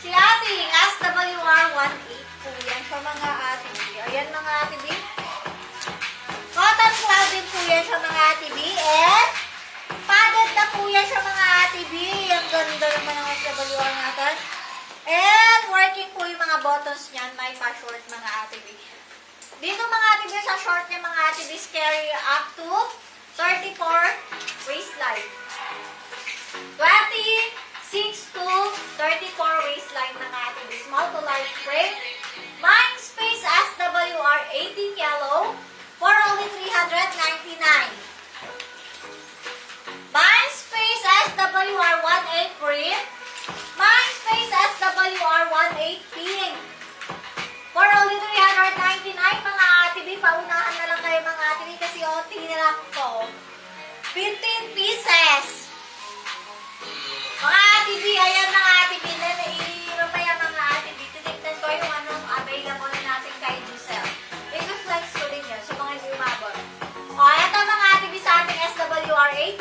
Si ating SWR 18 po yan sa mga ate B. Ayan mga ate B. Cotton cloud din po yan sa mga ate B. And padded na po yan sa mga ate B. Ang ganda naman ng SWR natin. And working po yung mga buttons niyan. May pa-short mga ate B. Dito mga ate B, sa short niya mga ate B, carry up to 34 waistline. 26 to 34 waistline ng ating small to large frame. Buying space SWR 18 yellow for only 399. Buying space SWR 18 green. Buying space SWR 18 pink for only 399 mga ate B. Paunahan na lang kayo mga ate B kasi OT na lang to. 15 pieces. Mga ate B, ayan mga ate B, mamaya mga ate B, titignan ko yung anong available na natin kay Giselle. I-flex ko din yun, so mga hindi umabot. O, ito mga ate B sa ating SWR 18,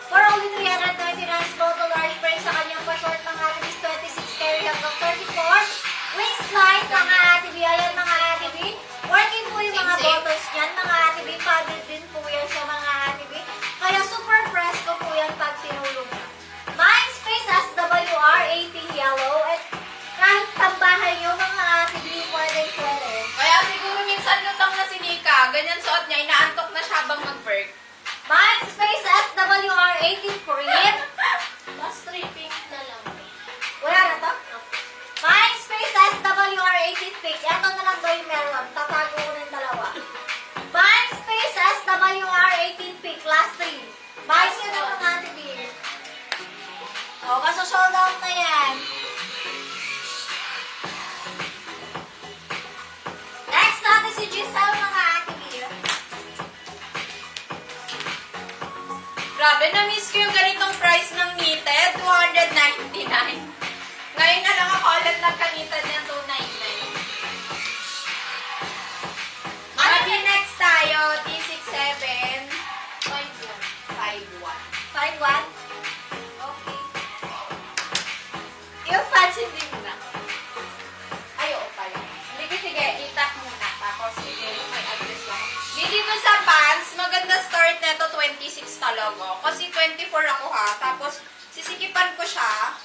for only 399 small to large frame sa kanyang pa-short mga ate B, 26 carry hanggang 34. Waistline mga ate B, ayan mga ate B, working po yung mga buttons niyan, mga ate B, padded din po yan sa mga ate B, kaya super fresco po yan pag tinulog niya. Buying space SWR 18 yellow at kahit tambahay nyo mga ate B, pwede. Kaya siguro minsan lutang na si Nika, ganyan suot niya, inaantok na siya habang mag-work. Buying space SWR 18 cream. Mas 3 pink na lang. Wala na to? Buying space SWR 18 pink. Ito na lang daw yung meron. Tatago ko ng dalawa. Buying space SWR 18 pink. Last 3. Buying space na mga ate B. O, kaso sold out na yan. Next natin si Giselle mga ate B. Grabe, na-miss ko yung ganitong price ng knitted, 299. Ngayon na lang ako ulit nagka-knitted ng 299. Ano di next tayo? T67 51. 5-1? Yung pansin din na. Ay, oo pala. Sige, itap muna. Tapos, sige, may address lang. Dito sa pants, maganda start neto 26 talaga. Kasi 24 ako ha. Tapos, sisikipan ko siya.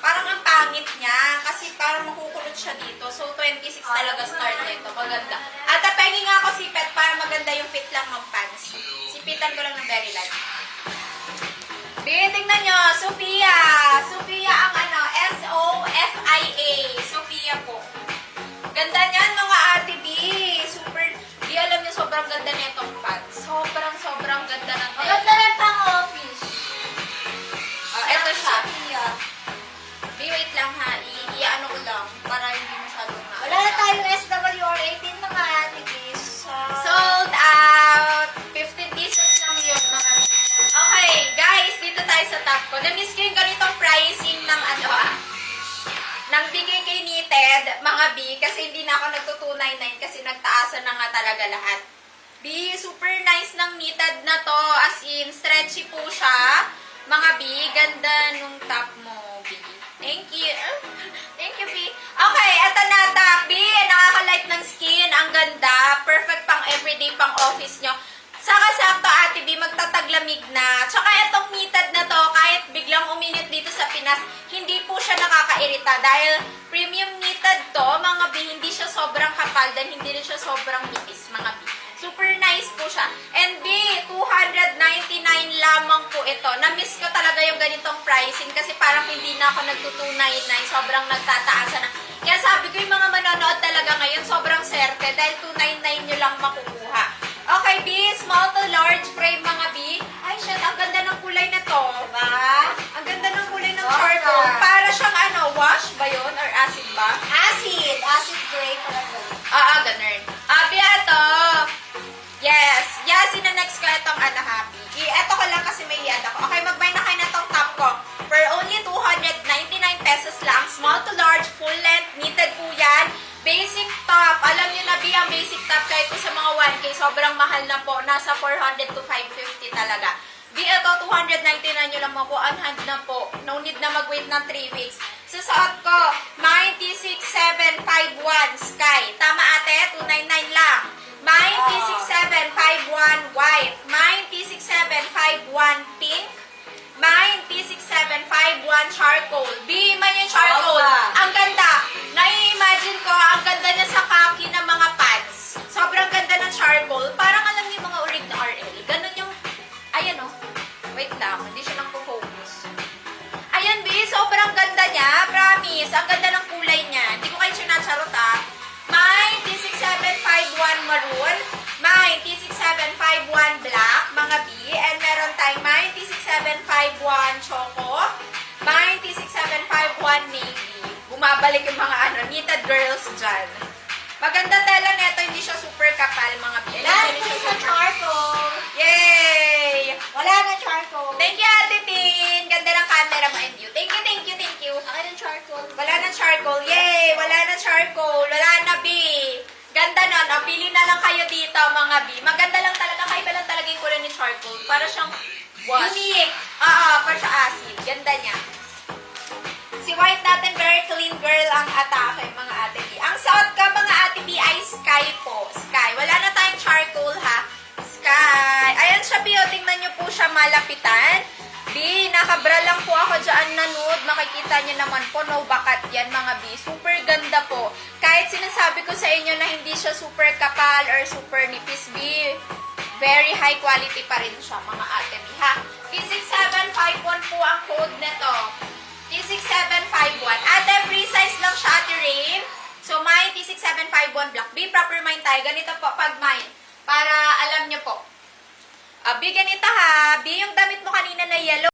Parang ang pangit niya. Kasi parang makukulot siya dito. So, 26 talaga start neto. Maganda. At pengi nga ako sipet para maganda yung fit lang ng pants. Sipitan ko lang ng very light. Tingnan nyo, Sophia. Sophia ang ano, S-O-F-I-A. Sophia po. Ganda niyan mga ate B. Super, di alam niyo sobrang ganda nitong pants. Sobrang ganda ng Maganda rin pang office. Oh, eto siya. Sophia. B, wait lang ha. I-ano ko lang para hindi masyadong na. Wala na tayong SWR 18 mga ate B. Sold out. 15 pieces lang yun mga B. Okay, guys, dito tayo sa top ko. Na-miss ko yung ganitong pricing ng ano ng BKK Knitted, mga B, kasi hindi na ako nagto-299 kasi nagtaasan na nga talaga lahat. B, super nice ng knitted na to. As in, stretchy po siya. Mga B, ganda nung top mo, B. Thank you. Thank you, B. Okay, eto na, top. B, nakaka-light ng skin. Ang ganda. Perfect pang everyday, pang office nyo. Saka sakto ate B, magtataglamig na. Tsaka itong knitted na to, kahit biglang uminit dito sa Pinas, hindi po siya nakakairita. Dahil premium knitted to, mga B, hindi siya sobrang kapal, dan hindi rin siya sobrang nipis, mga B. Super nice po siya. And B, 299 lamang po ito. Na-miss ko talaga yung ganitong pricing kasi parang hindi na ako nagto-299. Sobrang nagtataasan na. Kaya sabi ko yung mga manonood talaga ngayon, sobrang swerte dahil 299 nyo lang makukuha. Okay, B, small to large frame mga B. Ay, shit, ang ganda ng kulay na to. Diba? Ang ganda ng kulay ng short. Para siyang ano, wash ba yun? Or acid ba? Acid gray pala to. Ganun. Beato. Yes. Yasin na next ko itong happy. Ito ko lang kasi may i-add ako. Okay, mag-buy na kayo na itong top ko. For only 299 pesos lang. Small to large, full length, knitted po yan. Basic top. Alam nyo na, ang basic top kahit po sa mga 1K, sobrang mahal na po. Nasa 400 to 550 talaga. Ito, 299 nyo lang po. Unhand na po. No need na mag-wait ng 3 weeks. Susuot ko, 96751 Sky. Tama ate? 299 lang. 96751 white. 96751 pink. 96751 charcoal. B man yung charcoal. Ang ganda. Nai-imagine ko, ang ganda niya sa khaki ng mga pants. Sobrang ganda ng charcoal. Parang alam niyo yung mga orig na RL. Ganun yung, ayan o. Wait lang, hindi siya lang focus. Ayan B, sobrang ganda niya. Promise. Ang ganda ng kulay niya. Hindi ko kayo sinacharot ah. 96751 maroon. 96751 black, mga B. And meron tayong 96751 choco. 96751 navy. Bumabalik yung mga knitted girls dyan. Maganda tela neto, hindi siya super kapal, mga B. Last piece sa charcoal. Yay! Wala na charcoal. Thank you, Ate Tin. Ganda ng camera, mind you. Thank you, thank you, thank you. Akin ng charcoal. Wala na charcoal. Yay! Wala na charcoal. Wala na B. Ganda nun. Pili na lang kayo dito, mga B. Maganda lang talaga. Kaiba lang talaga yung kulay ni charcoal. Para siyang wash. Unique. Para siya acid. Ganda niya. Si white natin, very clean girl ang atake, mga ate B. Ang suot ka, mga ate B, ay sky po. Sky. Wala na tayong charcoal, ha? Sky. Ayan siya, B. Tingnan niyo po siya malapitan. B, nakabra lang po ako dyan na nude. Makikita niyo naman po, no bakat yan, mga B. Super ganda po. Kahit sinasabi ko sa inyo na hindi siya super kapal or super nipis, B, very high quality pa rin siya, mga ate B, ha? T6751 po ang code nito. T6751. Ate, free size lang siya, Ate Rain. So, may T6751 black. B, proper mind tayo. Ganito po pag mind. Para alam niyo po. B, ganito ha. B, yung damit mo kanina na yellow.